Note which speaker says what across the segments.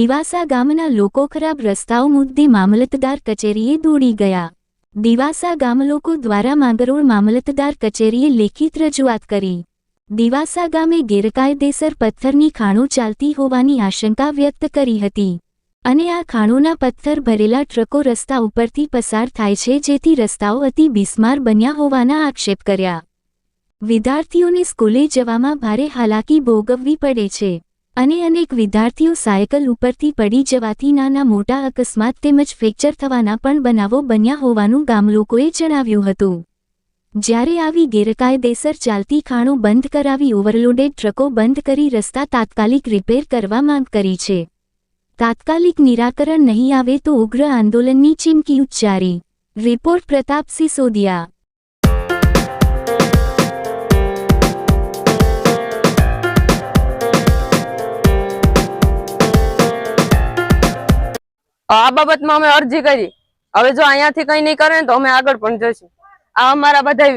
Speaker 1: દિવાસા ગામના લોકો ખરાબ રસ્તાઓ મુદ્દે મામલતદાર કચેરીએ દોડી ગયા। દિવાસા ગામલોકો દ્વારા માંગરોળ મામલતદાર કચેરીએ લેખિત રજૂઆત કરી। દિવાસા ગામે ગેરકાયદેસર પથ્થરની ખાણો ચાલતી હોવાની આશંકા વ્યક્ત કરી હતી અને આ ખાણોના પથ્થર ભરેલા ટ્રકો રસ્તા ઉપરથી પસાર થાય છે, જેથી રસ્તાઓ અતિ બિસ્માર બન્યા હોવાના આક્ષેપ કર્યા। વિદ્યાર્થીઓને સ્કૂલે જવામાં ભારે હાલાકી ભોગવવી પડે છે અને અનેક વિદ્યાર્થીઓ સાયકલ ઉપરથી પડી જવાથી નાના મોટા અકસ્માત તેમજ ફ્રેક્ચર થવાના પણ બનાવો બન્યા હોવાનું ગામલોકોએ જણાવ્યું હતું। જ્યારે આવી ગેરકાયદેસર ચાલતી ખાણો બંધ કરાવી ઓવરલોડેડ ટ્રકો બંધ કરી રસ્તા તાત્કાલિક રિપેર કરવા માંગ કરી છે। તાત્કાલિક નિરાકરણ નહીં આવે તો ઉગ્ર આંદોલનની ચીમકી ઉચ્ચારી। રિપોર્ટ પ્રતાપ સિસોદિયા।
Speaker 2: આ બાબતમાં અમે અરજી કરી। હવે જો અહીંયાથી કઈ નહીં કરે તો અમે આગળ પણ જઈશું। આ અમારા બધા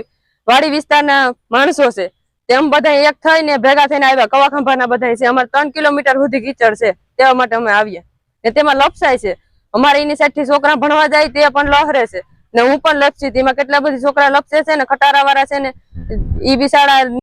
Speaker 2: વાડી વિસ્તારના માણસો છે, તેમ બધા એક થઈને ભેગા થઈને આવ્યા। કવાખંભાના બધા છે, અમારે 3 કિલોમીટર સુધી કીચડ છે, તેવા માટે અમે આવ્યા ને તેમાં લપસાય છે। અમારે એની સાઈડથી છોકરા ભણવા જાય તે પણ લહરે છે ને હું પણ લપસી। તેમાં કેટલા બધી છોકરા લપસે છે ને ખટારા વાળા છે ને એ બી શાળા